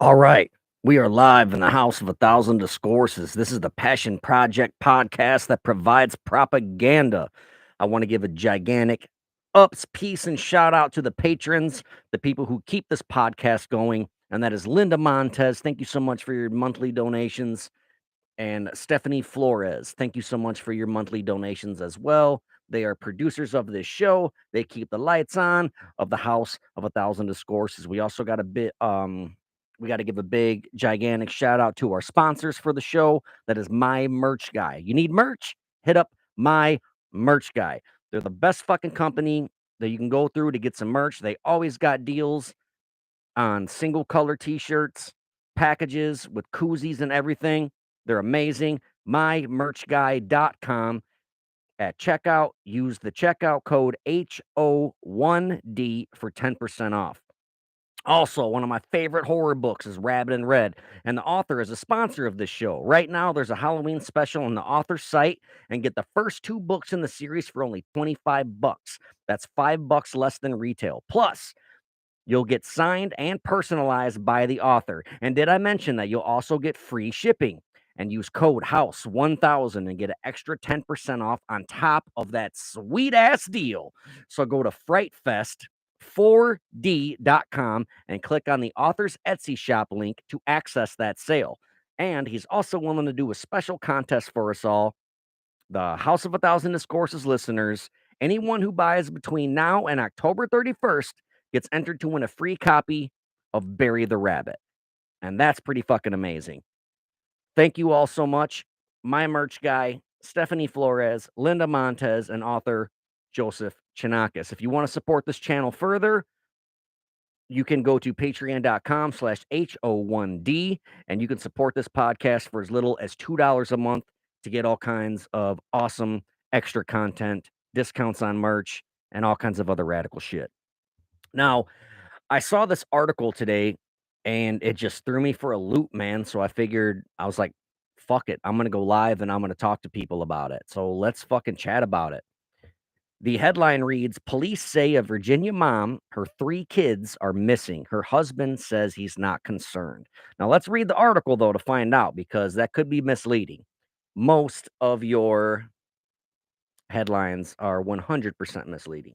All right. We are live in the house of a thousand discourses. This is the Passion Project podcast that provides propaganda. I want to give a gigantic ups, peace, and shout out to the patrons, the people who keep this podcast going. And that is Linda Montez. Thank you so much for your monthly donations. And Stephanie Flores. Thank you so much for your monthly donations as well. They are producers of this show. They keep the lights on of the house of a thousand discourses. We also got a bit we got to give a big gigantic shout out to our sponsors for the show. That is My Merch Guy. You need merch? Hit up My Merch Guy. They're the best fucking company that you can go through to get some merch. They always got deals on single color t-shirts, packages with koozies and everything. They're amazing. MyMerchGuy.com. At checkout, use the checkout code HO1D for 10% off. Also, one of my favorite horror books is Rabbit in Red, and the author is a sponsor of this show. Right now, there's a Halloween special on the author's site, and get the first 2 books in the series for only 25 bucks. That's $5 less than retail. Plus, you'll get signed and personalized by the author. And did I mention that you'll also get free shipping? And use code HOUSE1000 and get an extra 10% off on top of that sweet ass deal. So go to frightfest4d.com and click on the author's Etsy shop link to access that sale. And he's also willing to do a special contest for us all, the House of a Thousand Discourses listeners. Anyone who buys between now and October 31st gets entered to win a free copy of Bury the Rabbit. And that's pretty fucking amazing. Thank you all so much. My merch guy, Stephanie Flores, Linda Montez, and author Joseph Chianakas. If you want to support this channel further, you can go to patreon.com/HO1D and you can support this podcast for as little as $2 a month to get all kinds of awesome extra content, discounts on merch, and all kinds of other radical shit. Now, I saw this article today and it just threw me for a loop, man. So I was like, fuck it. I'm going to go live and I'm going to talk to people about it. So let's fucking chat about it. The headline reads, police say a Virginia mom, her 3 kids are missing. Her husband says he's not concerned. Now, let's read the article, though, to find out, because that could be misleading. Most of your headlines are 100% misleading.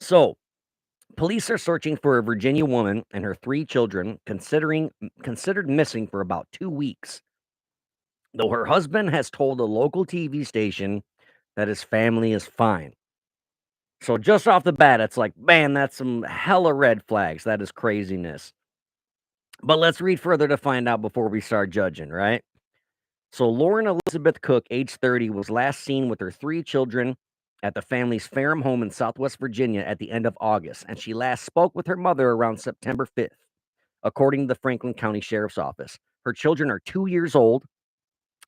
So, police are searching for a Virginia woman and her 3 children, considered missing for about 2 weeks, though her husband has told a local TV station that his family is fine. So just off the bat, it's like, man, that's some hella red flags. That is craziness. But let's read further to find out before we start judging, right? So Lauren Elizabeth Cook, age 30, was last seen with her 3 children at the family's Ferrum home in Southwest Virginia at the end of August, and she last spoke with her mother around September 5th, according to the Franklin County Sheriff's Office. Her children are 2 years old,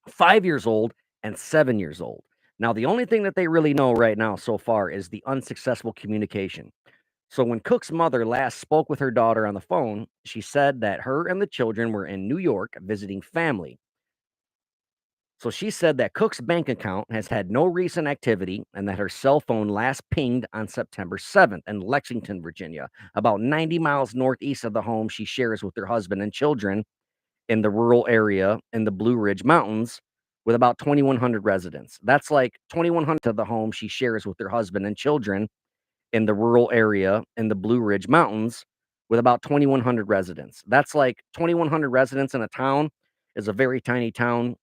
5 years old, and 7 years old. Now, the only thing that they really know right now so far is the unsuccessful communication. So when Cook's mother last spoke with her daughter on the phone, she said that her and the children were in New York visiting family. So she said that Cook's bank account has had no recent activity and that her cell phone last pinged on September 7th in Lexington, Virginia, about 90 miles northeast of the home she shares with her husband and children in the rural area in the Blue Ridge Mountains with about 2,100 residents. That's like 2,100 to the home she shares with her husband and children in the rural area in the Blue Ridge Mountains with about 2,100 residents. That's like 2,100 residents in a town is a very tiny town.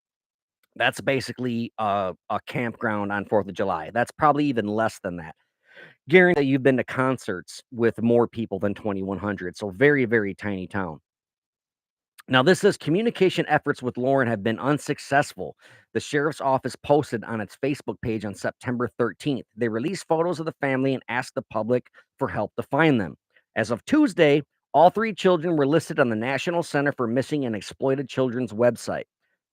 That's basically a campground on 4th of July. That's probably even less than that. Guarantee that you've been to concerts with more people than 2,100. So very, very tiny town. Now, this says communication efforts with Lauren have been unsuccessful. The sheriff's office posted on its Facebook page on September 13th. They released photos of the family and asked the public for help to find them. As of Tuesday, all 3 children were listed on the National Center for Missing and Exploited Children's website.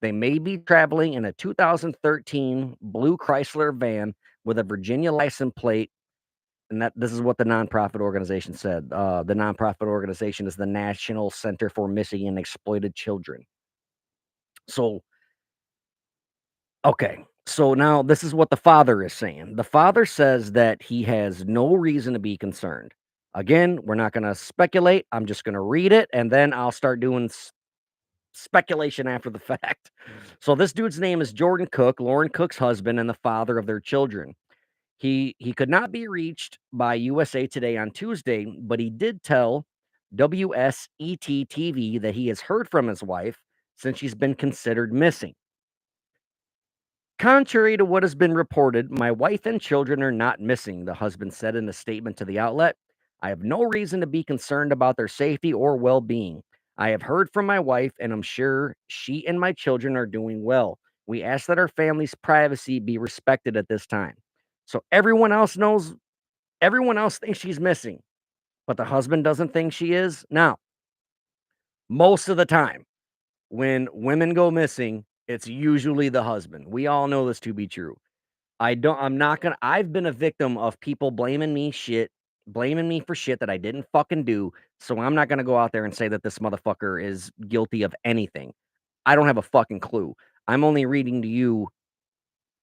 They may be traveling in a 2013 blue Chrysler van with a Virginia license plate, and that this is what the nonprofit organization said. The nonprofit organization is the National Center for Missing and Exploited Children. So, okay. So now this is what the father is saying. The father says that he has no reason to be concerned. Again, we're not going to speculate. I'm just going to read it and then I'll start doing speculation after the fact. So this dude's name is Jordan Cook, Lauren Cook's husband and the father of their children. He could not be reached by USA Today on Tuesday, but he did tell WSET TV that he has heard from his wife since she's been considered missing. Contrary to what has been reported, my wife and children are not missing, the husband said in a statement to the outlet. I have no reason to be concerned about their safety or well being. I have heard from my wife, and I'm sure she and my children are doing well. We ask that our family's privacy be respected at this time. So everyone else thinks she's missing, but the husband doesn't think she is. Now, most of the time, when women go missing, it's usually the husband. We all know this to be true. I'm not gonna I've been a victim of people blaming me for shit that I didn't fucking do, so I'm not gonna go out there and say that this motherfucker is guilty of anything. I don't have a fucking clue. I'm only reading to you.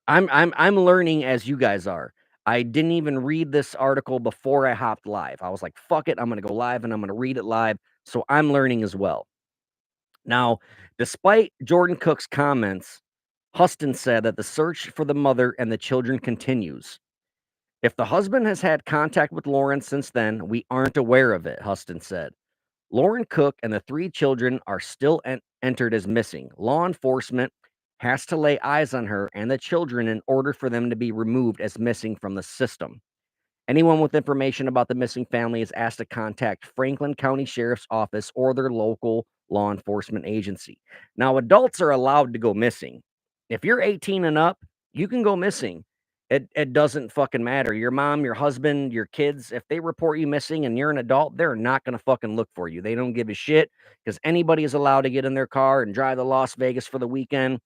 I'm learning as you guys are. I didn't even read this article before I hopped live. I was like, "Fuck it, I'm gonna go live and I'm gonna read it live." So I'm learning as well. Now, despite Jordan Cook's comments, Huston said that the search for the mother and the children continues. If the husband has had contact with Lauren since then, we aren't aware of it, Huston said. Lauren Cook and the three children are still entered as missing. Law enforcement has to lay eyes on her and the children in order for them to be removed as missing from the system. Anyone with information about the missing family is asked to contact Franklin County Sheriff's Office or their local law enforcement agency. Now, adults are allowed to go missing. If you're 18 and up, you can go missing. It doesn't fucking matter. Your mom, your husband, your kids, if they report you missing and you're an adult, they're not going to fucking look for you. They don't give a shit because anybody is allowed to get in their car and drive to Las Vegas for the weekend.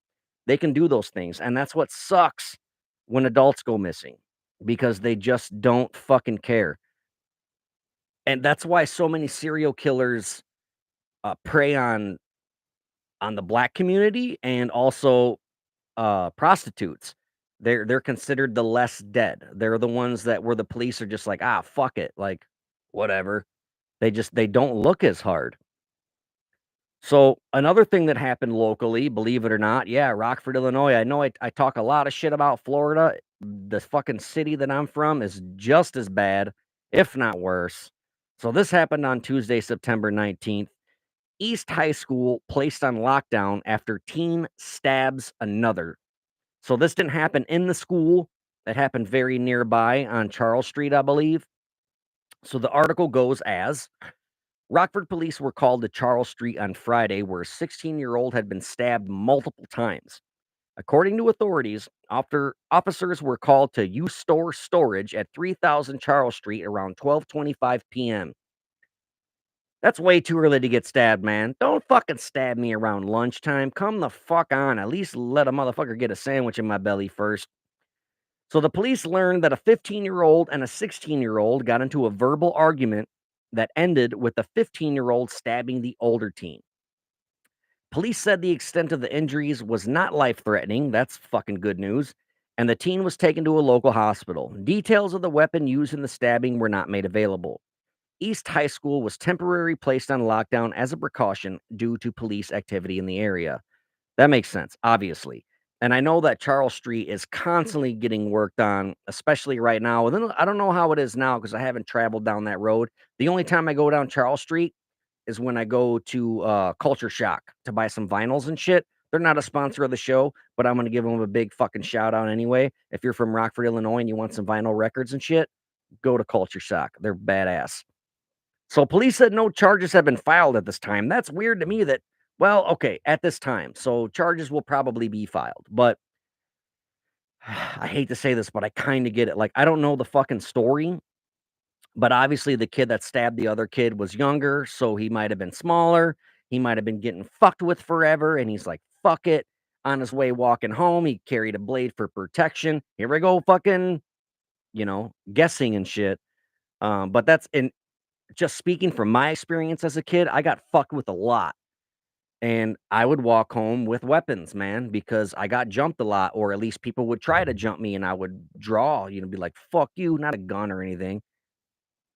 They can do those things. And that's what sucks when adults go missing because they just don't fucking care. And that's why so many serial killers prey on the black community and also prostitutes. They're considered the less dead. They're the ones that where the police are just like, ah, fuck it, like whatever. They don't look as hard. So another thing that happened locally, believe it or not, yeah, Rockford, Illinois. I know I talk a lot of shit about Florida. The fucking city that I'm from is just as bad, if not worse. So this happened on Tuesday, September 19th. East High School placed on lockdown after teen stabs another. So this didn't happen in the school. That happened very nearby on Charles Street, I believe. So the article goes as Rockford police were called to Charles Street on Friday, where a 16-year-old had been stabbed multiple times. According to authorities, after officers were called to U Store Storage at 3000 Charles Street around 12:25 p.m. That's way too early to get stabbed, man. Don't fucking stab me around lunchtime. Come the fuck on. At least let a motherfucker get a sandwich in my belly first. So the police learned that a 15-year-old and a 16-year-old got into a verbal argument that ended with the 15-year-old stabbing the older teen. Police said the extent of the injuries was not life-threatening. That's fucking good news. And the teen was taken to a local hospital. Details of the weapon used in the stabbing were not made available. East High School was temporarily placed on lockdown as a precaution due to police activity in the area. That makes sense, obviously. And I know that Charles Street is constantly getting worked on, especially right now. And then I don't know how it is now because I haven't traveled down that road. The only time I go down Charles Street is when I go to Culture Shock to buy some vinyls and shit. They're not a sponsor of the show, but I'm going to give them a big fucking shout out anyway. If you're from Rockford, Illinois, and you want some vinyl records and shit, go to Culture Shock. They're badass. So police said no charges have been filed at this time. That's weird to me that, well, okay, at this time. So charges will probably be filed. But I hate to say this, but I kind of get it. Like, I don't know the fucking story, but obviously the kid that stabbed the other kid was younger. So he might have been smaller. He might have been getting fucked with forever. And he's like, fuck it. On his way walking home, he carried a blade for protection. Here we go, fucking, guessing and shit. But that's in just speaking from my experience as a kid, I got fucked with a lot. And I would walk home with weapons, man, because I got jumped a lot, or at least people would try to jump me and I would draw, be like, fuck you, not a gun or anything.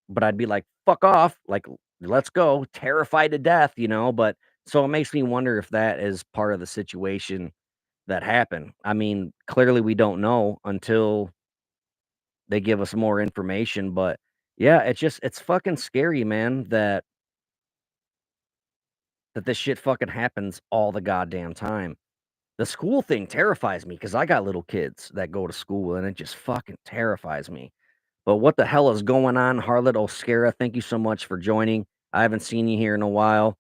but I'd be like, "Fuck off," like, "Let's go," terrified to death, but so it makes me wonder if that is part of the situation that happened. I mean, clearly we don't know until they give us more information, but yeah, it's fucking scary, man, that this shit fucking happens all the goddamn time. The school thing terrifies me because I got little kids that go to school, and it just fucking terrifies me. But what the hell is going on, Harlot Oscara? Thank you so much for joining. I haven't seen you here in a while.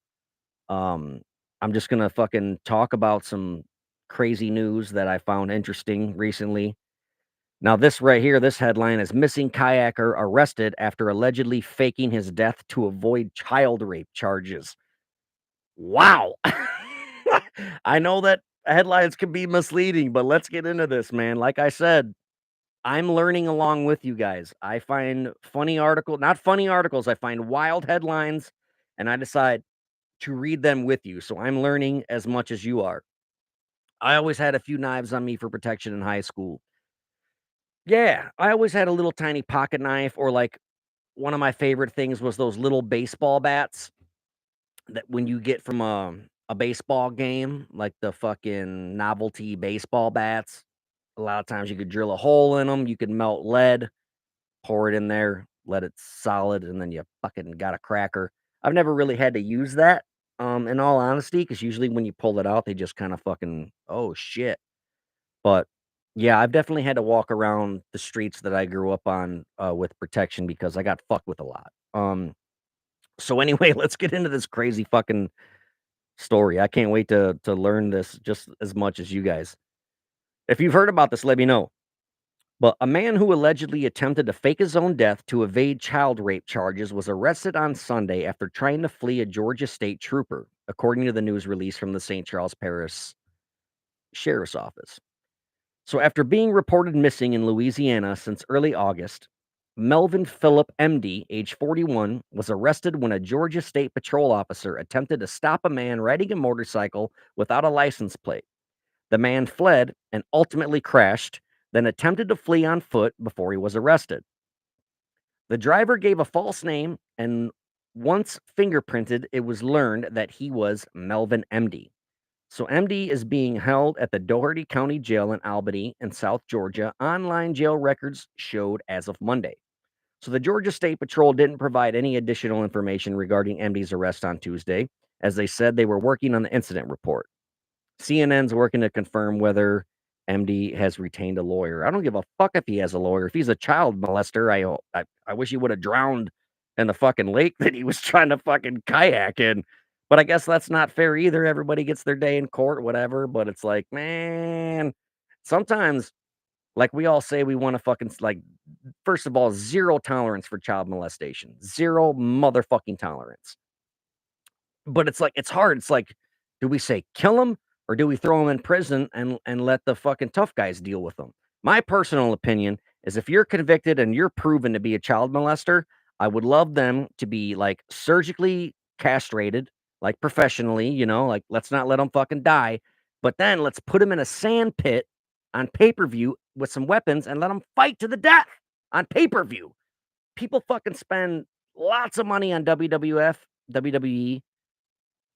Um, I'm just gonna fucking talk about some crazy news that I found interesting recently. Now, this right here, this headline is Missing Kayaker Arrested After Allegedly Faking His Death to Avoid Child Rape Charges. Wow. I know that headlines can be misleading, but let's get into this, man. Like I said, I'm learning along with you guys. I find not funny articles, I find wild headlines and I decide to read them with you. So I'm learning as much as you are. I always had a few knives on me for protection in high school. Yeah, I always had a little tiny pocket knife, or like one of my favorite things was those little baseball bats that when you get from a baseball game, like the fucking novelty baseball bats. A lot of times you could drill a hole in them, you could melt lead, pour it in there, let it solid, and then you fucking got a cracker. I've never really had to use that, in all honesty, because usually when you pull it out, they just kind of fucking, oh shit. But yeah, I've definitely had to walk around the streets that I grew up on with protection because I got fucked with a lot. So anyway, let's get into this crazy fucking story. I can't wait to learn this just as much as you guys. If you've heard about this, let me know. But a man who allegedly attempted to fake his own death to evade child rape charges was arrested on Sunday after trying to flee a Georgia state trooper, according to the news release from the St. Charles Parish Sheriff's Office. So, after being reported missing in Louisiana since early August, Melvin Phillip, MD, age 41, was arrested when a Georgia State Patrol officer attempted to stop a man riding a motorcycle without a license plate. The man fled and ultimately crashed, then attempted to flee on foot before he was arrested. The driver gave a false name, and once fingerprinted, it was learned that he was Melvin MD. So MD is being held at the Doherty County Jail in Albany in South Georgia. Online jail records showed as of Monday. So the Georgia State Patrol didn't provide any additional information regarding MD's arrest on Tuesday, as they said they were working on the incident report. CNN's working to confirm whether MD has retained a lawyer. I don't give a fuck if he has a lawyer. If he's a child molester, I wish he would have drowned in the fucking lake that he was trying to fucking kayak in. But I guess that's not fair either. Everybody gets their day in court, whatever. But it's like, man, sometimes, like we all say, we want to fucking like, first of all, zero tolerance for child molestation, zero motherfucking tolerance. But it's like it's hard. It's like, do we say kill him or do we throw him in prison and let the fucking tough guys deal with them? My personal opinion is if you're convicted and you're proven to be a child molester, I would love them to be like surgically castrated, like professionally, like let's not let them fucking die, but then let's put them in a sand pit on pay-per-view with some weapons and let them fight to the death on pay-per-view. People fucking spend lots of money on WWF, WWE,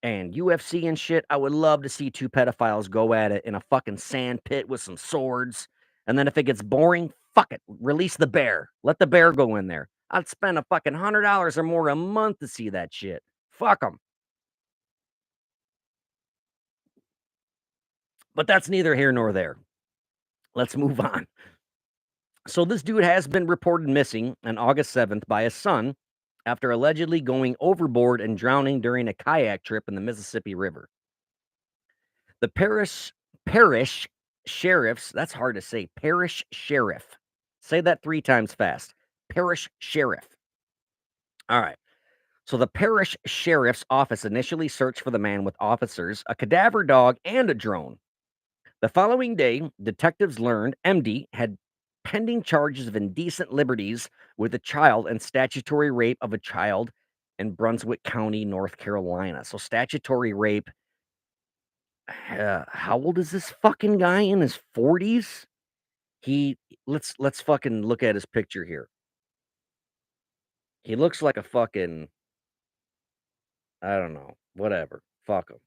and UFC and shit. I would love to see two pedophiles go at it in a fucking sand pit with some swords. And then if it gets boring, fuck it. Release the bear. Let the bear go in there. I'd spend a fucking $100 or more a month to see that shit. Fuck them. But that's neither here nor there. Let's move on. So this dude has been reported missing on August 7th by his son after allegedly going overboard and drowning during a kayak trip in the Mississippi River. The parish sheriffs, that's hard to say, parish sheriff. Say that 3 times fast. Parish sheriff. All right. So the parish sheriff's office initially searched for the man with officers, a cadaver dog, and a drone. The following day, detectives learned MD had pending charges of indecent liberties with a child and statutory rape of a child in Brunswick County, North Carolina. So statutory rape. How old is this fucking guy? In his 40s? He let's fucking look at his picture here. He looks like a fucking I don't know, whatever. Fuck him.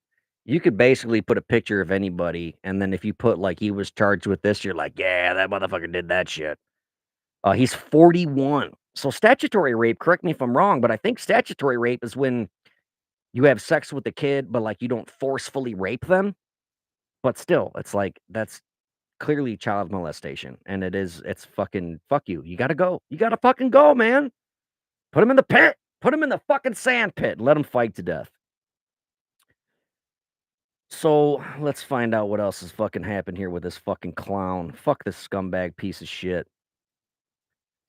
You could basically put a picture of anybody, and then if you put, like, he was charged with this, you're like, "Yeah, that motherfucker did that shit." He's 41. So statutory rape, correct me if I'm wrong, but I think statutory rape is when you have sex with the kid, but, like, you don't forcefully rape them. But still, it's like, that's clearly child molestation, and it's fucking fuck you. You gotta go. You gotta fucking go, man. Put him in the pit. Put him in the fucking sand pit. Let him fight to death. So, let's find out what else has fucking happened here with this fucking clown. Fuck this scumbag piece of shit.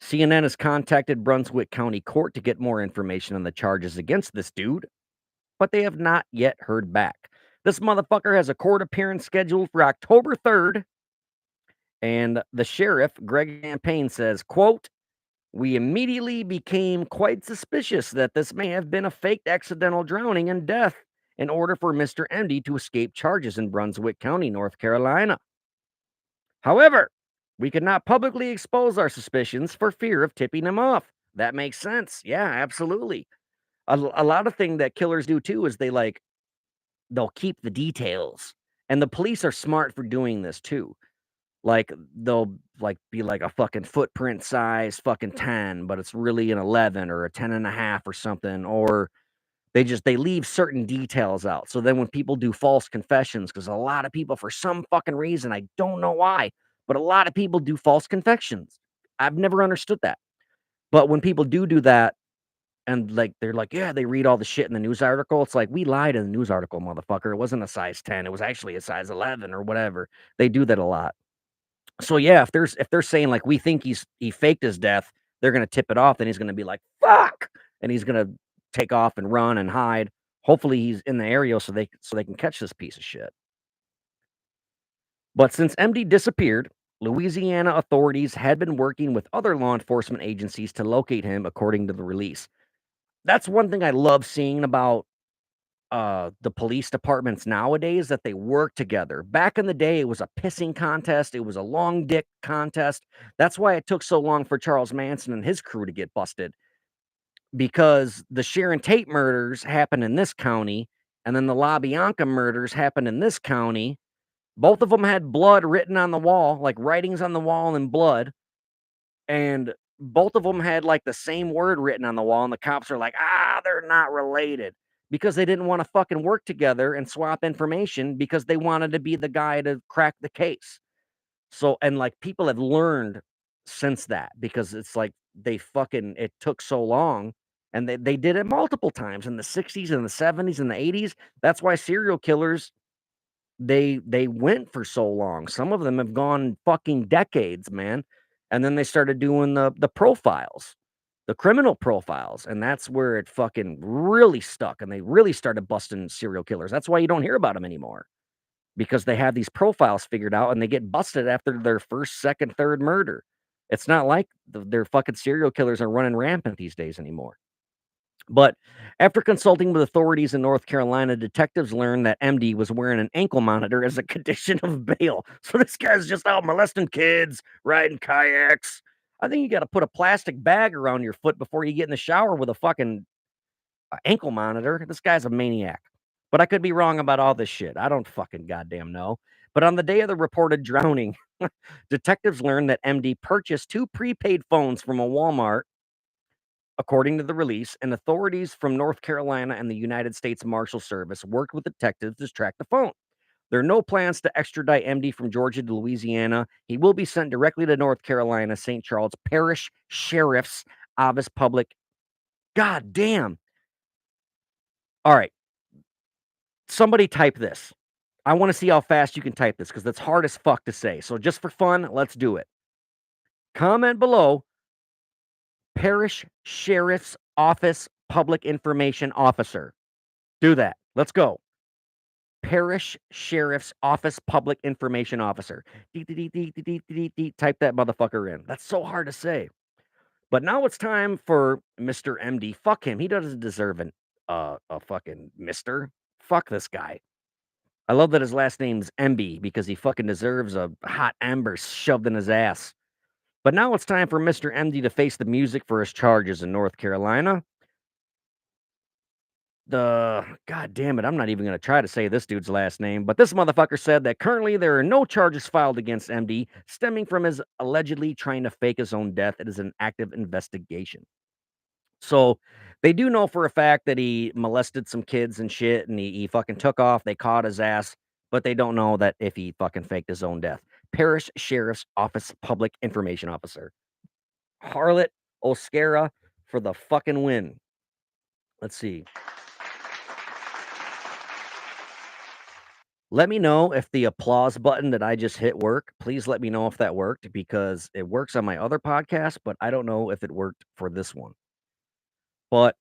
CNN has contacted Brunswick County Court to get more information on the charges against this dude, but they have not yet heard back. This motherfucker has a court appearance scheduled for October 3rd, and the sheriff, Greg Champagne, says, quote, "We immediately became quite suspicious that this may have been a faked accidental drowning and death in order for Mr. MD to escape charges in Brunswick County, North Carolina. However, we could not publicly expose our suspicions for fear of tipping him off." That makes sense. Yeah, absolutely. A lot of thing that killers do too is they'll keep the details, and the police are smart for doing this too. Like, they'll, like, be like a fucking footprint size fucking 10, but it's really an 11 or a 10 and a half or something, or they leave certain details out. So then when people do false confessions, because a lot of people, for some fucking reason, I don't know why, but a lot of people do false confessions. I've never understood that. But when people do that, and, like, they're like, "Yeah," they read all the shit in the news article, it's like, "We lied in the news article, motherfucker. It wasn't a size 10, it was actually a size 11," or whatever. They do that a lot. So, yeah, if they're saying, like, "We think he faked his death," they're gonna tip it off, and he's gonna be like, "Fuck!" And he's gonna take off and run and hide. Hopefully, he's in the area so they can catch this piece of shit. But since MD disappeared, Louisiana authorities had been working with other law enforcement agencies to locate him, according to the release. That's one thing I love seeing about the police departments nowadays, that they work together. Back in the day, it was a pissing contest, it was a long dick contest. That's why it took so long for Charles Manson and his crew to get busted, because the Sharon Tate murders happened in this county, and then the La Bianca murders happened in this county. Both of them had blood written on the wall, like writings on the wall in blood, and both of them had, like, the same word written on the wall, and the cops are like, "Ah, they're not related," because they didn't wanna fucking work together and swap information because they wanted to be the guy to crack the case. So and, like, people have learned since that, because it's like they fucking it took so long, and they did it multiple times in the '60s and the '70s and the '80s. That's why serial killers, they went for so long. Some of them have gone fucking decades, man. And then they started doing the profiles, the criminal profiles, and that's where it fucking really stuck, and they really started busting serial killers. That's why you don't hear about them anymore, because they have these profiles figured out, and they get busted after their first, second, third murder. It's not like their fucking serial killers are running rampant these days anymore. But after consulting with authorities in North Carolina, detectives learned that MD was wearing an ankle monitor as a condition of bail. So this guy's just out molesting kids, riding kayaks. I think you got to put a plastic bag around your foot before you get in the shower with a fucking ankle monitor. This guy's a maniac. But I could be wrong about all this shit. I don't fucking goddamn know. But on the day of the reported drowning, detectives learned that MD purchased two prepaid phones from a Walmart, according to the release, and authorities from North Carolina and the United States Marshal Service worked with detectives to track the phone. There are no plans to extradite MD from Georgia to Louisiana. He will be sent directly to North Carolina, St. Charles Parish Sheriff's Office Public. God damn. All right. Somebody type this. I want to see how fast you can type this, because that's hard as fuck to say. So just for fun, let's do it. Comment below: Parish Sheriff's Office Public Information Officer. Do that. Let's go. Parish Sheriff's Office Public Information Officer. Dee, dee, dee, dee, dee, dee, dee, dee. Type that motherfucker in. That's so hard to say. But now it's time for Mr. MD. Fuck him. He doesn't deserve a fucking mister. Fuck this guy. I love that his last name's MB, because he fucking deserves a hot ember shoved in his ass. But now it's time for Mr. MD to face the music for his charges in North Carolina. God damn it, I'm not even gonna try to say this dude's last name, but this motherfucker said that currently there are no charges filed against MD stemming from his allegedly trying to fake his own death. It is an active investigation. So they do know for a fact that he molested some kids and shit, and he fucking took off. They caught his ass, but they don't know that if he fucking faked his own death. Parish Sheriff's Office Public Information Officer Harlot Oscara for the fucking win. Let's see. Let me know if the applause button that I just hit worked. Please let me know if that worked because it works on my other podcast, but I don't know if it worked for this one. But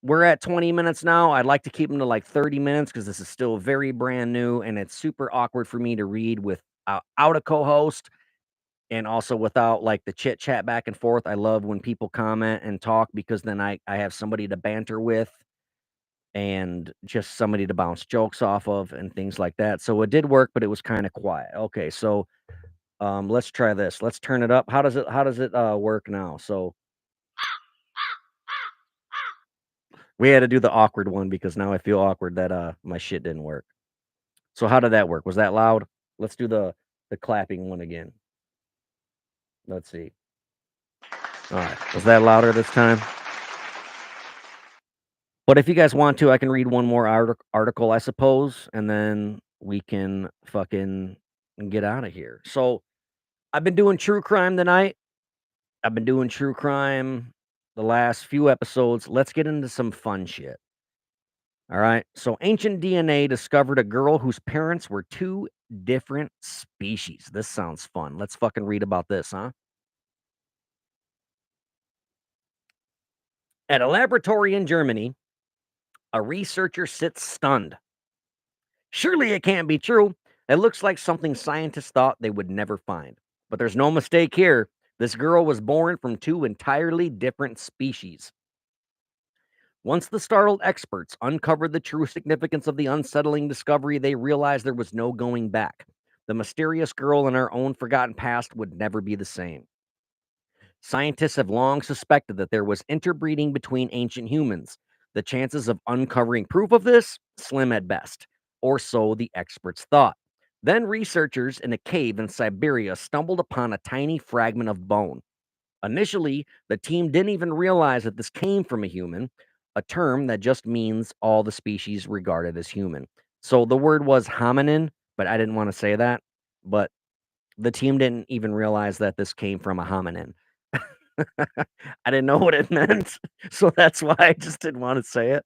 we're at 20 minutes now. I'd like to keep them to like 30 minutes because this is still very brand new and it's super awkward for me to read without a co-host and also without like the chit chat back and forth. I love when people comment and talk because then I have somebody to banter with and just somebody to bounce jokes off of and things like that. So it did work, but it was kind of quiet. Okay, so let's try this. Let's turn it up. How does it work now? So we had to do the awkward one because now I feel awkward that my shit didn't work. So how did that work? Was that loud? Let's do the clapping one again. Let's see. All right. Was that louder this time? But if you guys want to, I can read one more article, I suppose, and then we can fucking get out of here. So I've been doing true crime tonight. I've been doing true crime the last few episodes. Let's get into some fun shit. All right. So ancient DNA discovered a girl whose parents were two different species. This sounds fun. Let's fucking read about this, huh? At a laboratory in Germany, a researcher sits stunned. Surely it can't be true. It looks like something scientists thought they would never find. But there's no mistake here. This girl was born from two entirely different species. Once the startled experts uncovered the true significance of the unsettling discovery, they realized there was no going back. The mysterious girl in our own forgotten past would never be the same. Scientists have long suspected that there was interbreeding between ancient humans. The chances of uncovering proof of this? Slim at best. Or so the experts thought. Then researchers in a cave in Siberia stumbled upon a tiny fragment of bone. Initially, the team didn't even realize that this came from a human, a term that just means all the species regarded as human. So the word was hominin, but I didn't want to say that. But the team didn't even realize that this came from a hominin. I didn't know what it meant, so that's why I just didn't wanna say it.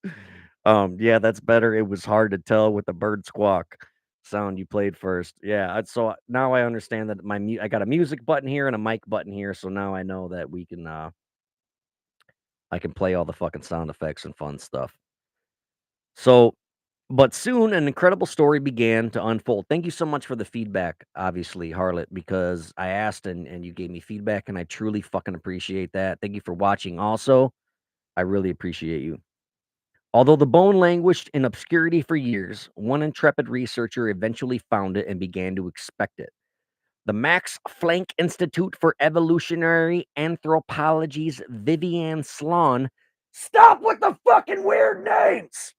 Yeah, that's better. It was hard to tell with the bird squawk sound you played first. Yeah, so now I understand that I got a music button here and a mic button here, so now I know that I can play all the fucking sound effects and fun stuff. So but soon an incredible story began to unfold. Thank you so much for the feedback, obviously, Harlot, because I asked and you gave me feedback, and I truly fucking appreciate that. Thank you for watching also. I really appreciate you. Although the bone languished in obscurity for years, one intrepid researcher eventually found it and began to expect it. The Max Planck Institute for Evolutionary Anthropology's Vivian Sloan. Stop with the fucking weird names!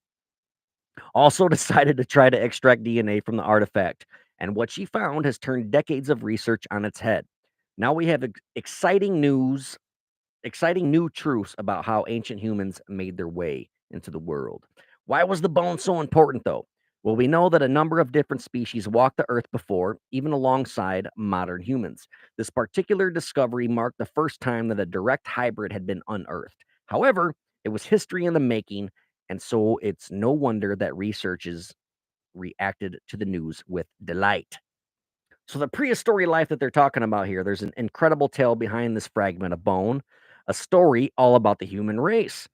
Also decided to try to extract DNA from the artifact, and what she found has turned decades of research on its head. Now we have exciting new truths about how ancient humans made their way into the world. Why was the bone so important, though? Well, we know that a number of different species walked the earth before, even alongside modern humans. This particular discovery marked the first time that a direct hybrid had been unearthed. However, it was history in the making, and so it's no wonder that researchers reacted to the news with delight. So the prehistory life that they're talking about here, there's an incredible tale behind this fragment of bone, a story all about the human race.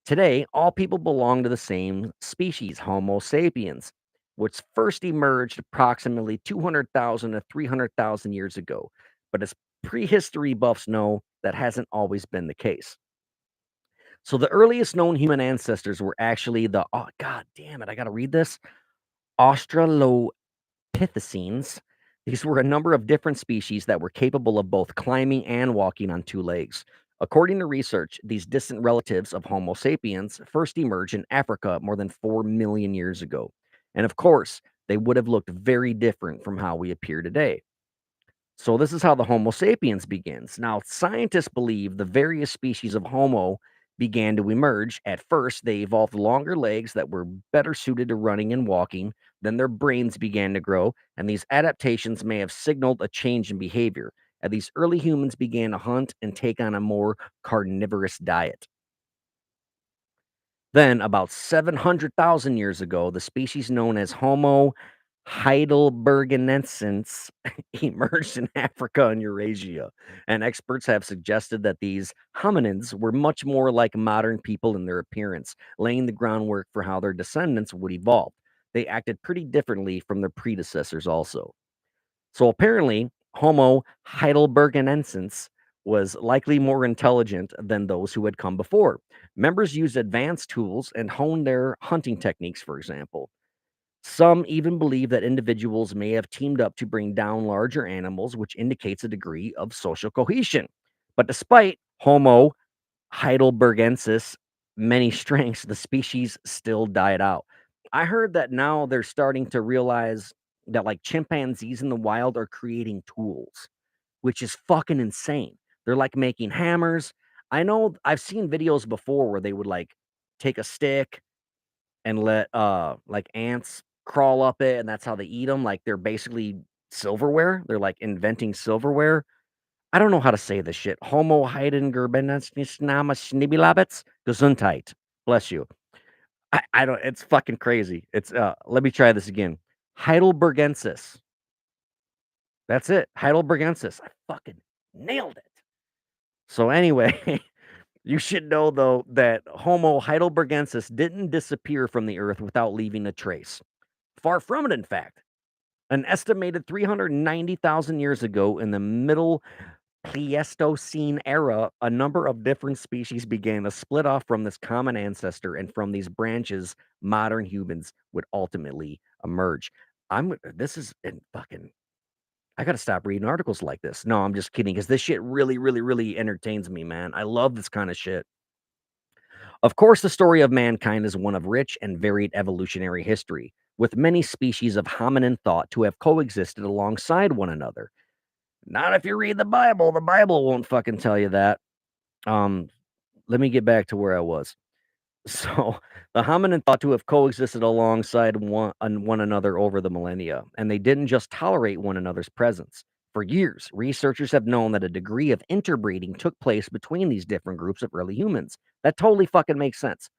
Today, all people belong to the same species, Homo sapiens, which first emerged approximately 200,000 to 300,000 years ago. But as prehistory buffs know, that hasn't always been the case. So the earliest known human ancestors were actually oh god damn it, I got to read this. Australopithecines. These were a number of different species that were capable of both climbing and walking on two legs. According to research, these distant relatives of Homo sapiens first emerged in Africa more than 4 million years ago. And of course, they would have looked very different from how we appear today. So this is how the Homo sapiens begins. Now, scientists believe the various species of Homo began to emerge. At first, they evolved longer legs that were better suited to running and walking. Then their brains began to grow, and these adaptations may have signaled a change in behavior. And these early humans began to hunt and take on a more carnivorous diet. Then, about 700,000 years ago, the species known as Homo heidelbergensis emerged in Africa and Eurasia. And experts have suggested that these hominins were much more like modern people in their appearance, laying the groundwork for how their descendants would evolve. They acted pretty differently from their predecessors, also. So apparently, Homo heidelbergensis was likely more intelligent than those who had come before. Members used advanced tools and honed their hunting techniques, for example. Some even believe that individuals may have teamed up to bring down larger animals, which indicates a degree of social cohesion. But despite Homo heidelbergensis many strengths, the species still died out. I heard that now they're starting to realize that like chimpanzees in the wild are creating tools, which is fucking insane. They're like making hammers. I know I've seen videos before where they would like take a stick and let like ants crawl up it and that's how they eat them. Like they're basically silverware. They're like inventing silverware. I don't know how to say this shit. Homo heidengerbenensnama Gesundheit. Bless you. I don't it's fucking crazy. It's let me try this again. Heidelbergensis. That's it. Heidelbergensis. I fucking nailed it. So anyway, you should know though that Homo heidelbergensis didn't disappear from the earth without leaving a trace. Far from it, in fact. An estimated 390,000 years ago in the middle Pleistocene era, a number of different species began to split off from this common ancestor, and from these branches, modern humans would ultimately emerge. This is in fucking. I gotta stop reading articles like this. No, I'm just kidding, because this shit really, really, really entertains me, man. I love this kind of shit. Of course, the story of mankind is one of rich and varied evolutionary history, with many species of hominin thought to have coexisted alongside one another. Not if you read the Bible. The Bible won't fucking tell you that. Um, Let me get back to where I was. So, the hominin thought to have coexisted alongside one another over the millennia, and they didn't just tolerate one another's presence. For years, researchers have known that a degree of interbreeding took place between these different groups of early humans. That totally fucking makes sense.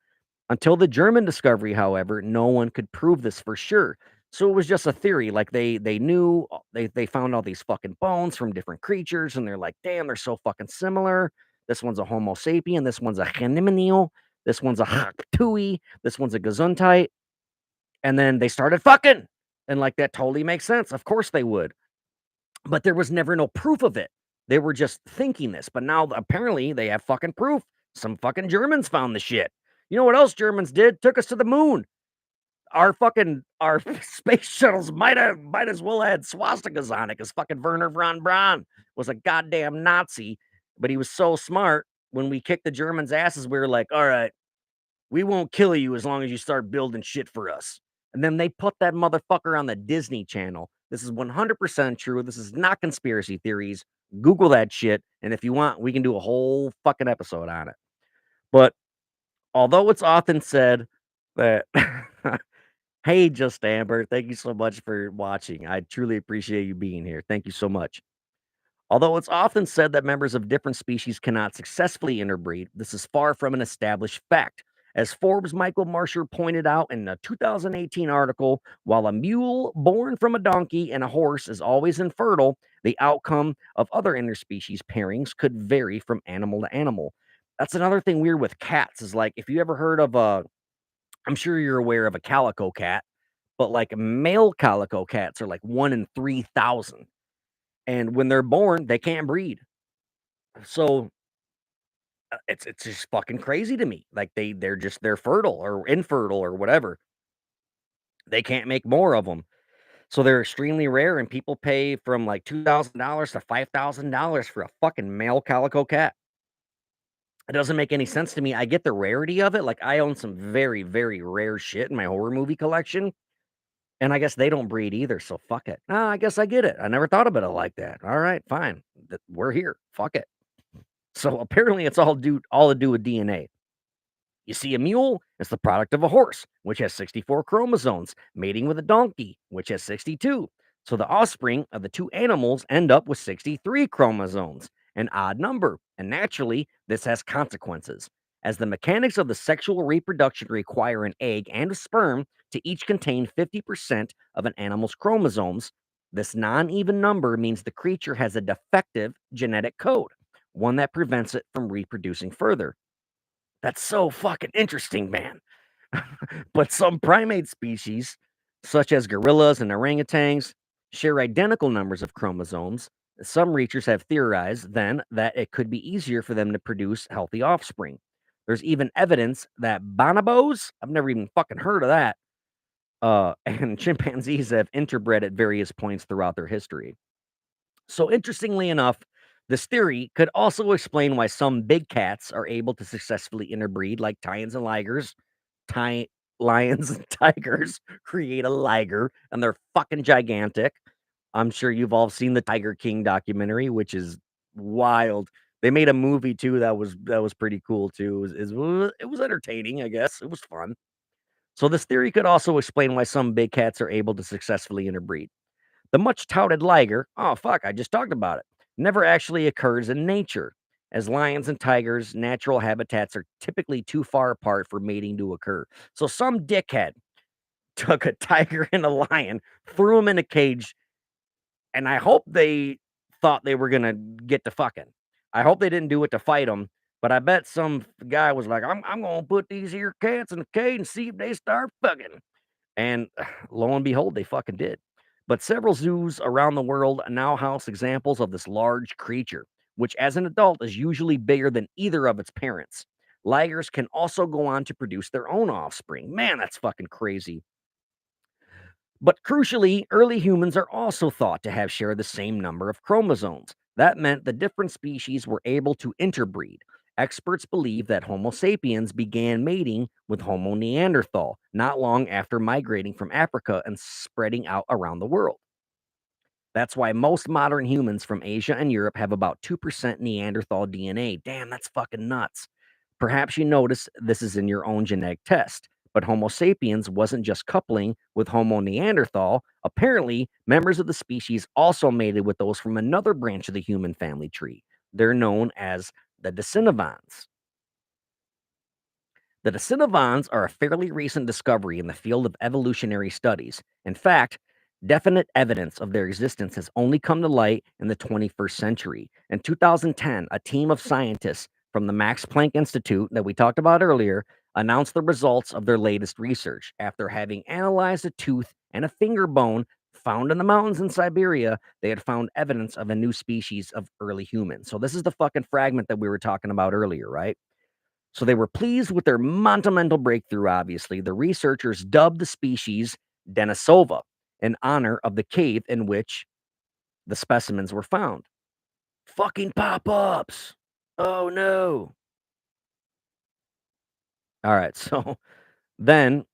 Until the German discovery, however, no one could prove this for sure. So it was just a theory. Like they knew they found all these fucking bones from different creatures, and they're like, damn, they're so fucking similar. This one's a Homo sapien, this one's a Hnemineo, this one's a Haktui, this one's a Gesundheit. And then they started fucking. And like that totally makes sense. Of course they would. But there was never no proof of it. They were just thinking this. But now apparently they have fucking proof. Some fucking Germans found the shit. You know what else Germans did? Took us to the moon. Our space shuttles might as well had swastikas on it because fucking Werner von Braun was a goddamn Nazi, but he was so smart. When we kicked the Germans' asses, we were like, all right, we won't kill you as long as you start building shit for us. And then they put that motherfucker on the Disney Channel. This is 100% true. This is not conspiracy theories. Google that shit. And if you want, we can do a whole fucking episode on it. But although it's often said that, hey, Just Amber, thank you so much for watching. I truly appreciate you being here. Thank you so much. Although it's often said that members of different species cannot successfully interbreed, this is far from an established fact. As Forbes' Michael Marsher pointed out in a 2018 article, while a mule born from a donkey and a horse is always infertile, the outcome of other interspecies pairings could vary from animal to animal. That's another thing weird with cats is like if you ever heard of a, I'm sure you're aware of a calico cat, but like male calico cats are like 1 in 3,000. And when they're born, they can't breed. So it's just fucking crazy to me. Like they're fertile or infertile or whatever. They can't make more of them. So they're extremely rare, and people pay from like $2,000 to $5,000 for a fucking male calico cat. It doesn't make any sense to me. I get the rarity of it. Like, I own some very, very rare shit in my horror movie collection, and I guess they don't breed either. So fuck it. Ah, I guess I get it. I never thought about it like that. All right, fine. We're here. Fuck it. So apparently, it's all to do with DNA. You see, a mule is the product of a horse, which has 64 chromosomes, mating with a donkey, which has 62. So the offspring of the two animals end up with 63 chromosomes, an odd number. And naturally, this has consequences, as the mechanics of the sexual reproduction require an egg and a sperm to each contain 50% of an animal's chromosomes. This non even number means the creature has a defective genetic code, one that prevents it from reproducing further. That's so fucking interesting, man. But some primate species, such as gorillas and orangutans, share identical numbers of chromosomes. Some researchers have theorized then that it could be easier for them to produce healthy offspring. There's even evidence that bonobos, I've never even fucking heard of that, and chimpanzees have interbred at various points throughout their history. So, interestingly enough, this theory could also explain why some big cats are able to successfully interbreed, like lions and ligers. Ti- Lions and tigers create a liger, and they're fucking gigantic. I'm sure you've all seen the Tiger King documentary, which is wild. They made a movie too that was pretty cool too. It was entertaining, I guess. It was fun. So this theory could also explain why some big cats are able to successfully interbreed. The much touted liger, oh fuck, I just talked about it, never actually occurs in nature, as lions and tigers' natural habitats are typically too far apart for mating to occur. So some dickhead took a tiger and a lion, threw them in a cage, and I hope they thought they were gonna get to fucking. I hope they didn't do it to fight them, but I bet some guy was like, I'm gonna put these here cats in a cage and see if they start fucking. And lo and behold, they fucking did. But several zoos around the world now house examples of this large creature, which as an adult is usually bigger than either of its parents. Ligers can also go on to produce their own offspring. Man, that's fucking crazy. But crucially, early humans are also thought to have shared the same number of chromosomes. That meant the different species were able to interbreed. Experts believe that Homo sapiens began mating with Homo neanderthal not long after migrating from Africa and spreading out around the world. That's why most modern humans from Asia and Europe have about 2% Neanderthal DNA. Damn, that's fucking nuts. Perhaps you notice this is in your own genetic test, but Homo sapiens wasn't just coupling with Homo neanderthal. Apparently, members of the species also mated with those from another branch of the human family tree. They're known as the Decentivans. The Decentivans are a fairly recent discovery in the field of evolutionary studies. In fact, definite evidence of their existence has only come to light in the 21st century. In 2010, a team of scientists from the Max Planck Institute that we talked about earlier announced the results of their latest research. After having analyzed a tooth and a finger bone found in the mountains in Siberia, they had found evidence of a new species of early humans. So, this is the fucking fragment that we were talking about earlier, right? So they were pleased with their monumental breakthrough, obviously. The researchers dubbed the species Denisova in honor of the cave in which the specimens were found. Fucking pop ups. Oh no. All right. So then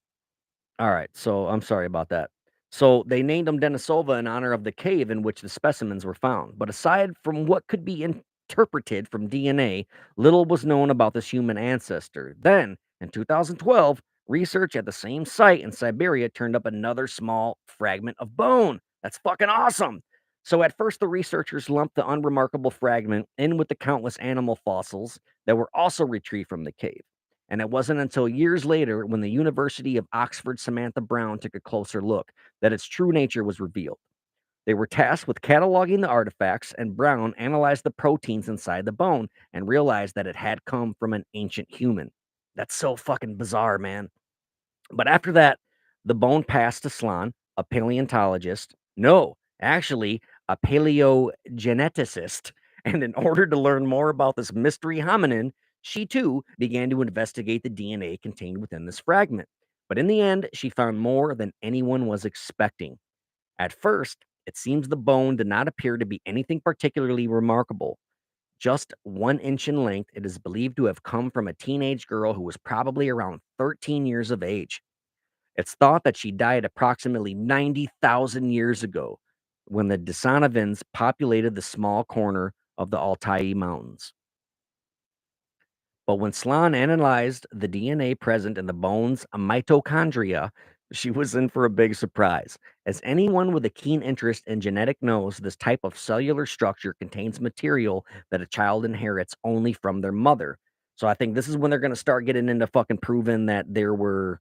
All right, so I'm sorry about that. So they named him Denisova in honor of the cave in which the specimens were found. But aside from what could be interpreted from DNA, little was known about this human ancestor. Then, in 2012, research at the same site in Siberia turned up another small fragment of bone. That's fucking awesome. So at first, the researchers lumped the unremarkable fragment in with the countless animal fossils that were also retrieved from the cave. And it wasn't until years later, when the University of Oxford Samantha Brown took a closer look, that its true nature was revealed. They were tasked with cataloging the artifacts, and Brown analyzed the proteins inside the bone and realized that it had come from an ancient human. That's so fucking bizarre, man. But after that, the bone passed to Slan, a paleontologist. No, actually, a paleogeneticist. And in order to learn more about this mystery hominin, she too began to investigate the DNA contained within this fragment. But in the end, she found more than anyone was expecting. At first, it seems the bone did not appear to be anything particularly remarkable. Just 1 inch in length, it is believed to have come from a teenage girl who was probably around 13 years of age. It's thought that she died approximately 90,000 years ago when the Desanovans populated the small corner of the Altai Mountains. But when Sloan analyzed the DNA present in the bone's mitochondria, she was in for a big surprise. As anyone with a keen interest in genetic knows, this type of cellular structure contains material that a child inherits only from their mother. So I think this is when they're going to start getting into fucking proving that there were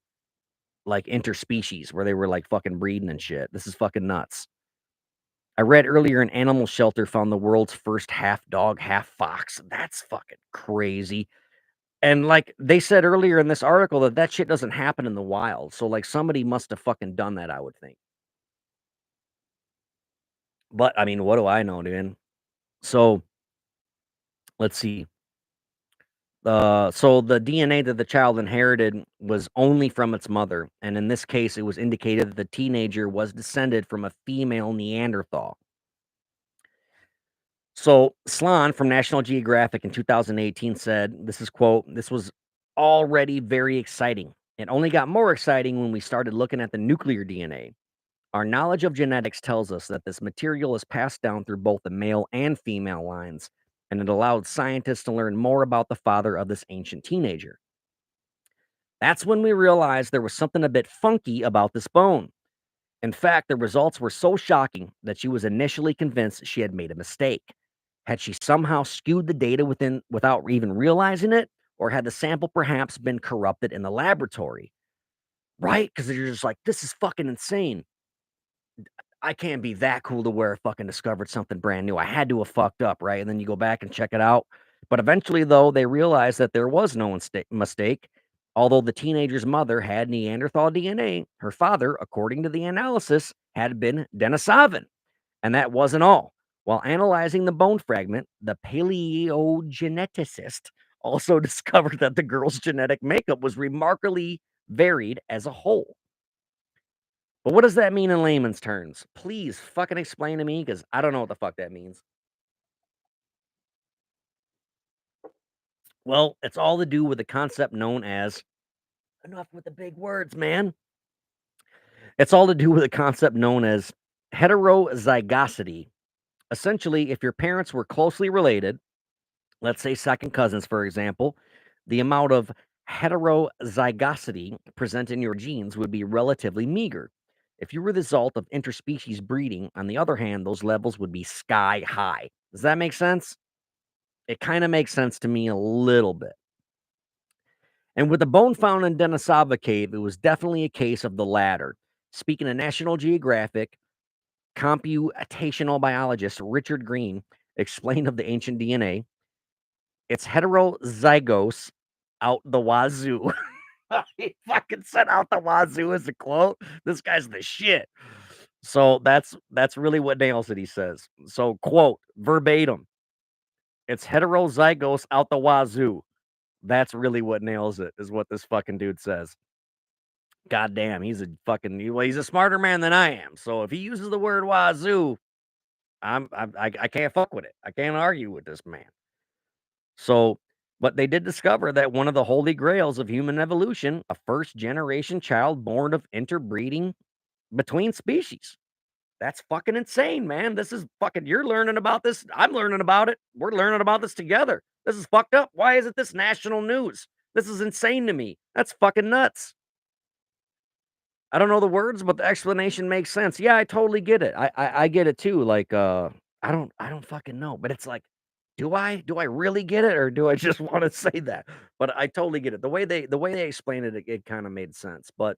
like interspecies where they were like fucking breeding and shit. This is fucking nuts. I read earlier an animal shelter found the world's first half dog, half fox. That's fucking crazy. And, like, they said earlier in this article that that shit doesn't happen in the wild, so, like, somebody must have fucking done that, I would think. But, I mean, what do I know, dude? So, let's see. So the DNA that the child inherited was only from its mother, and in this case, it was indicated that the teenager was descended from a female Neanderthal. So, Slan from National Geographic in 2018 said, this is quote, "This was already very exciting. It only got more exciting when we started looking at the nuclear DNA. Our knowledge of genetics tells us that this material is passed down through both the male and female lines, and it allowed scientists to learn more about the father of this ancient teenager. That's when we realized there was something a bit funky about this bone. In fact, the results were so shocking that she was initially convinced she had made a mistake. Had she somehow skewed the data without even realizing it, or had the sample perhaps been corrupted in the laboratory?" Right? Because you're just like, this is fucking insane. I can't be that cool to where I fucking discovered something brand new. I had to have fucked up, right? And then you go back and check it out. But eventually, though, they realized that there was no mistake. Although the teenager's mother had Neanderthal DNA, her father, according to the analysis, had been Denisovan. And that wasn't all. While analyzing the bone fragment, the paleogeneticist also discovered that the girl's genetic makeup was remarkably varied as a whole. But what does that mean in layman's terms? Please fucking explain to me because I don't know what the fuck that means. Well, it's all to do with the concept known as enough with the big words, man. It's all to do with a concept known as heterozygosity. Essentially, if your parents were closely related, let's say second cousins, for example, the amount of heterozygosity present in your genes would be relatively meager. If you were the result of interspecies breeding, on the other hand, those levels would be sky high. Does that make sense? It kind of makes sense to me a little bit. And with the bone found in Denisova Cave, it was definitely a case of the latter. Speaking of National Geographic, computational biologist Richard Green explained of the ancient DNA, it's heterozygous out the wazoo. He fucking said out the wazoo as a quote. This guy's the shit. So that's really what nails it, he says. So quote verbatim, it's heterozygous out the wazoo. That's really what nails it, is what this fucking dude says. God damn, he's a fucking well, he's a smarter man than I am. So if he uses the word wazoo, I can't fuck with it. I can't argue with this man. So, but they did discover that one of the holy grails of human evolution, a first generation child born of interbreeding between species. That's fucking insane, man. This is fucking, you're learning about this. I'm learning about it. We're learning about this together. This is fucked up. Why isn't this national news? This is insane to me. That's fucking nuts. I don't know the words, but the explanation makes sense. Yeah, I totally get it. I get it too. Like, I don't fucking know, but it's like, do I? Do I really get it, or do I just want to say that? But I totally get it. The way they explained it, it kind of made sense. But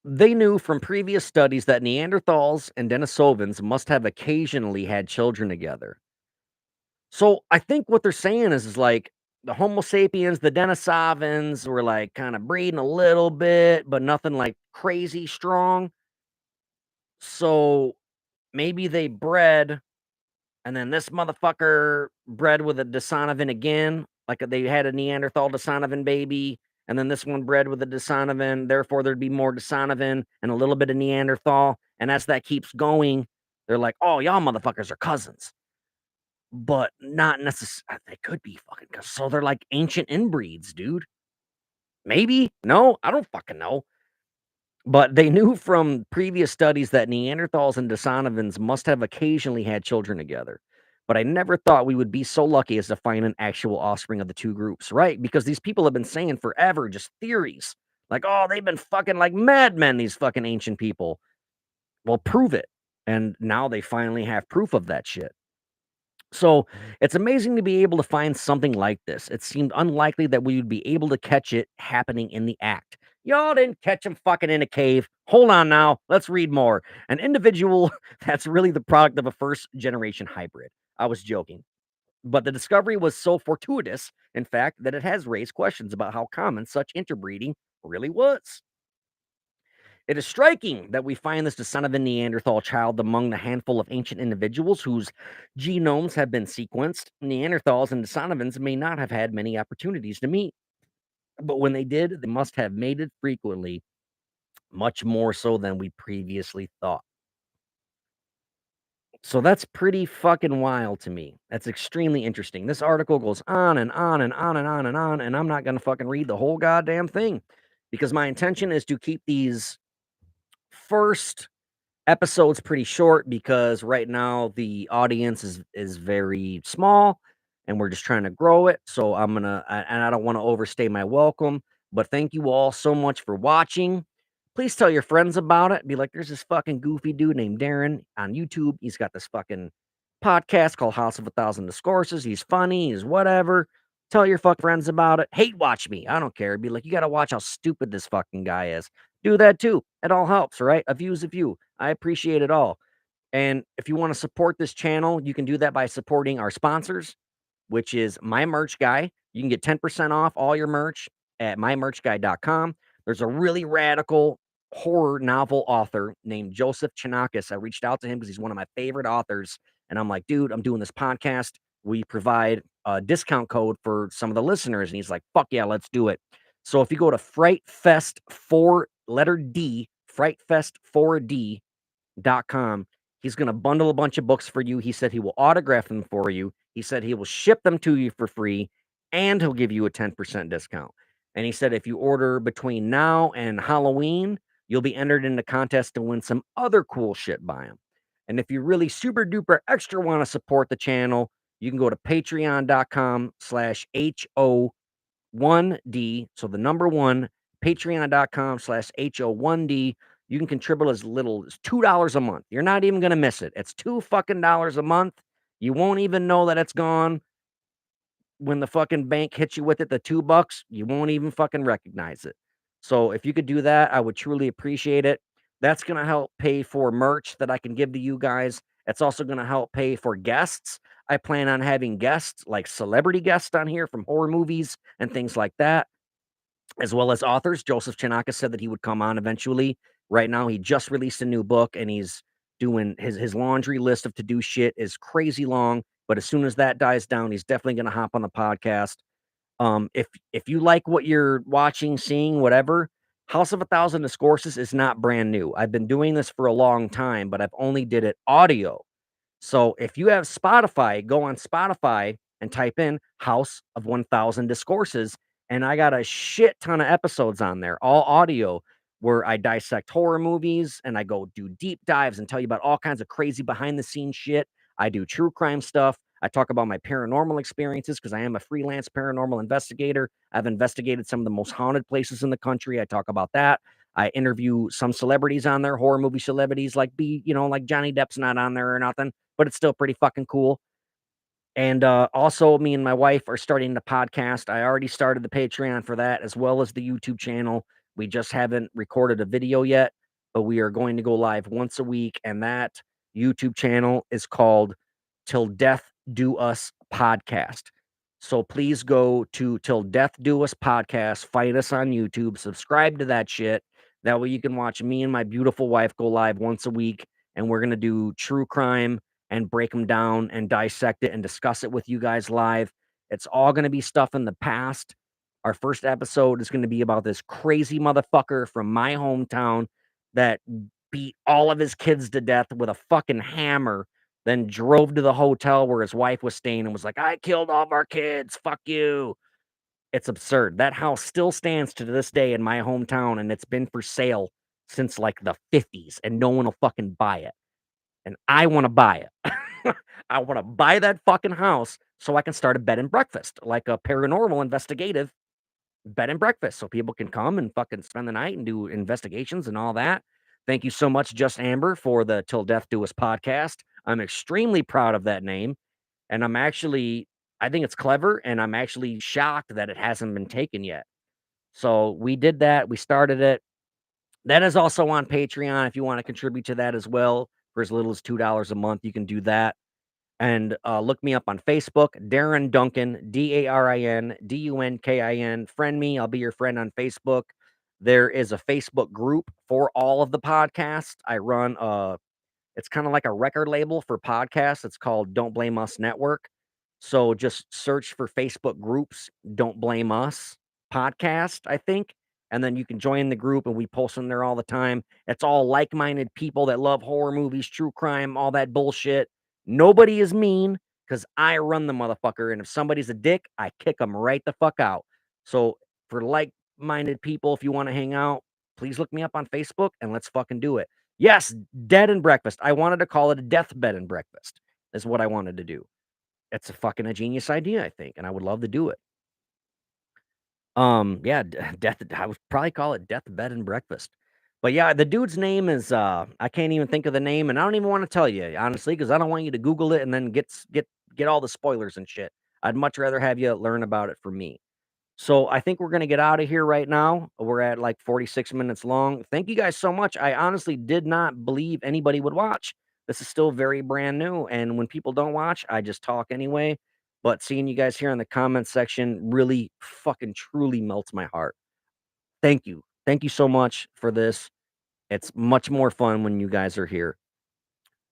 they knew from previous studies that Neanderthals and Denisovans must have occasionally had children together. So I think what they're saying is like the Homo sapiens, the Denisovans were like kind of breeding a little bit, but nothing like crazy strong. So maybe they bred, and then this motherfucker bred with a Desonovan again. Like they had a Neanderthal Desonovan baby, and then this one bred with a Desonovan, therefore there'd be more Desonovan and a little bit of Neanderthal, and as that keeps going, they're like, "Oh, y'all motherfuckers are cousins." But not necessarily. They could be fucking so they're like ancient inbreeds, dude. Maybe? No? I don't fucking know. But they knew from previous studies that Neanderthals and Desonovans must have occasionally had children together. But I never thought we would be so lucky as to find an actual offspring of the two groups, right? Because these people have been saying forever just theories. Like, oh, they've been fucking like madmen, these fucking ancient people. Well, prove it. And now they finally have proof of that shit. So it's amazing to be able to find something like this. It seemed unlikely that we would be able to catch it happening in the act. Y'all didn't catch him fucking in a cave. Hold on now. Let's read more. An individual that's really the product of a first generation hybrid. I was joking. But the discovery was so fortuitous, in fact, that it has raised questions about how common such interbreeding really was. It is striking that we find this descent of a Neanderthal child among the handful of ancient individuals whose genomes have been sequenced. Neanderthals and Desonovans may not have had many opportunities to meet, but when they did, they must have mated frequently, much more so than we previously thought. So that's pretty fucking wild to me. That's extremely interesting. This article goes on and on and on and on and on, and I'm not going to fucking read the whole goddamn thing because my intention is to keep these first episode's pretty short because right now the audience is very small and we're just trying to grow it. So and I don't want to overstay my welcome, but thank you all so much for watching. Please tell your friends about it. Be like, there's this fucking goofy dude named Darren on YouTube. He's got this fucking podcast called House of a Thousand Discourses. He's funny, he's whatever. Tell your fuck friends about it. Hate watch me. I don't care. Be like, you gotta watch how stupid this fucking guy is. Do that too. It all helps, right? A view's a view. I appreciate it all. And if you want to support this channel, you can do that by supporting our sponsors, which is My Merch Guy. You can get 10% off all your merch at mymerchguy.com. There's a really radical horror novel author named Joseph Chianakas. I reached out to him because he's one of my favorite authors. And I'm like, dude, I'm doing this podcast. We provide a discount code for some of the listeners. And he's like, fuck yeah, let's do it. So if you go to Frightfest 4 letter D, Frightfest4D.com. He's going to bundle a bunch of books for you. He said he will autograph them for you. He said he will ship them to you for free and he'll give you a 10% discount. And he said if you order between now and Halloween, you'll be entered in the contest to win some other cool shit by him. And if you really super duper extra want to support the channel, you can go to patreon.com/HO1D. So the number one, patreon.com/HO1D. You can contribute as little as $2 a month. You're not even gonna miss it. It's $2 fucking dollars a month. You won't even know that it's gone when the fucking bank hits you with it, the $2, you won't even fucking recognize it. So if you could do that, I would truly appreciate it. That's gonna help pay for merch that I can give to you guys. It's also gonna help pay for guests. I plan on having guests, like celebrity guests on here from horror movies and things like that, as well as authors. Joseph Chianakas said that he would come on eventually. Right now, he just released a new book and he's doing his laundry list of to do shit is crazy long. But as soon as that dies down, he's definitely going to hop on the podcast. If you like what you're watching, seeing, whatever, House of a Thousand Discourses is not brand new. I've been doing this for a long time, but I've only did it audio. So if you have Spotify, go on Spotify and type in House of 1000 Discourses. And I got a shit ton of episodes on there, all audio, where I dissect horror movies and I go do deep dives and tell you about all kinds of crazy behind the scenes shit. I do true crime stuff. I talk about my paranormal experiences because I am a freelance paranormal investigator. I've investigated some of the most haunted places in the country. I talk about that. I interview some celebrities on there, horror movie celebrities, like Johnny Depp's not on there or nothing, but it's still pretty fucking cool. And also, me and my wife are starting the podcast. I already started the Patreon for that, as well as the YouTube channel. We just haven't recorded a video yet, but we are going to go live once a week. And that YouTube channel is called Till Death Do Us Podcast. So please go to Till Death Do Us Podcast, find us on YouTube, subscribe to that shit. That way you can watch me and my beautiful wife go live once a week. And we're going to do true crime and break them down and dissect it and discuss it with you guys live. It's all going to be stuff in the past Our first episode is gonna be about this crazy motherfucker from my hometown that beat all of his kids to death with a fucking hammer, then drove to the hotel where his wife was staying and was like, "I killed all of our kids, fuck you." It's absurd. That house still stands to this day in my hometown, and it's been for sale since, like, the '50s, and no one will fucking buy it, and I wanna buy it. I wanna buy that fucking house so I can start a bed and breakfast, like a paranormal investigative bed and breakfast, so people can come and fucking spend the night and do investigations and all that. Thank you so much, Just Amber, for the Till Death Do Us podcast. I'm extremely proud of that name, and I think it's clever, and I'm actually shocked that it hasn't been taken yet. So we did that. We started it. That is also on Patreon if you want to contribute to that as well. For as little as $2 a month, you can do that. And look me up on Facebook, Darren Duncan, DARIN DUNKIN. Friend me. I'll be your friend on Facebook. There is a Facebook group for all of the podcasts. I run it's kinda like a record label for podcasts, it's called Don't Blame Us Network. So just search for Facebook groups, Don't Blame Us Podcast, I think, and then you can join the group, and we post in there all the time. It's all like-minded people that love horror movies, true crime, all that bullshit. Nobody is mean because I run the motherfucker, and if somebody's a dick, I kick them right the fuck out. So for like-minded people, if you wanna hang out, please look me up on Facebook, and let's fucking do it. Yes, dead and breakfast. I wanted to call it a death bed and breakfast, is what I wanted to do. It's a genius idea, I think, and I would love to do it. Yeah, death I would probably call it death bed and breakfast. But yeah, the dude's name is, I can't even think of the name, and I don't even wanna tell you, honestly, because I don't want you to Google it and then get all the spoilers and shit. I'd much rather have you learn about it from me. So I think we're gonna get out of here right now. We're at like 46 minutes long. Thank you guys so much. I honestly did not believe anybody would watch. This is still very brand new. And when people don't watch, I just talk anyway. But seeing you guys here in the comments section really fucking truly melts my heart. Thank you. Thank you so much for this. It's much more fun when you guys are here.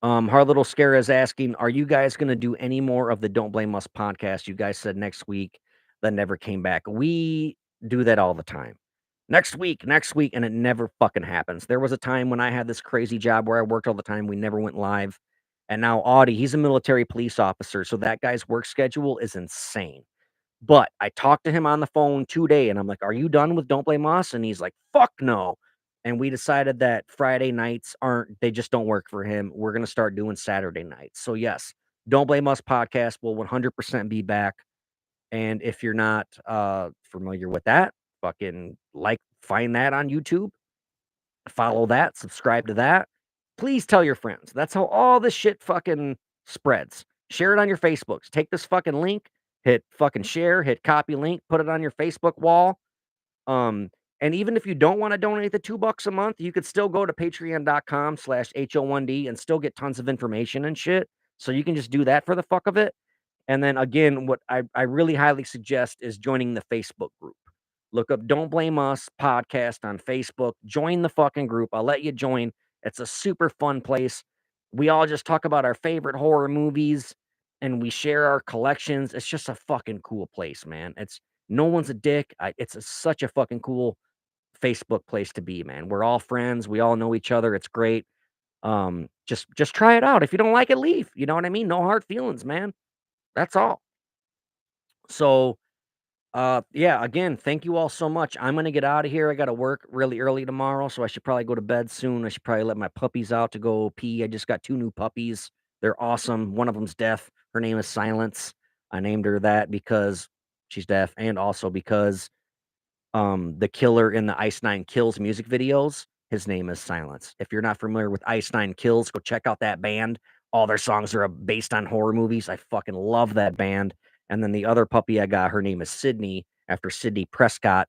Our little scare is asking, are you guys gonna do any more of the Don't Blame Us podcast? You guys said next week, that never came back. We do that all the time. Next week, and it never fucking happens. There was a time when I had this crazy job where I worked all the time. We never went live. And now Audie, he's a military police officer, so that guy's work schedule is insane. But I talked to him on the phone today, and I'm like, "Are you done with Don't Blame Us?" And he's like, "Fuck no." And we decided that Friday nights they just don't work for him. We're gonna start doing Saturday nights. So yes, Don't Blame Us podcast will 100% be back. And if you're not familiar with that, fucking find that on YouTube, follow that, subscribe to that. Please tell your friends. That's how all this shit fucking spreads. Share it on your Facebooks. Take this fucking link, hit fucking share, hit copy link, put it on your Facebook wall. Um, and even if you don't want to donate the $2 a month, you could still go to patreon.com/HO1D and still get tons of information and shit. So you can just do that for the fuck of it. And then again, what I really highly suggest is joining the Facebook group. Look up Don't Blame Us podcast on Facebook. Join the fucking group. I'll let you join. It's a super fun place. We all just talk about our favorite horror movies and we share our collections. It's just a fucking cool place, man. It's no one's a dick. Such a fucking cool Facebook place to be, man. We're all friends. We all know each other. It's great. Just try it out. If you don't like it, leave. You know what I mean? No hard feelings, man. That's all. So, yeah, again, thank you all so much. I'm gonna get out of here. I gotta work really early tomorrow, so I should probably go to bed soon. I should probably let my puppies out to go pee. I just got 2 new puppies. They're awesome. One of them's deaf. Her name is Silence. I named her that because she's deaf and also because the killer in the Ice Nine Kills music videos, his name is Silence. If you're not familiar with Ice Nine Kills, go check out that band. All their songs are based on horror movies. I fucking love that band. And then the other puppy I got, her name is Sydney, after Sydney Prescott,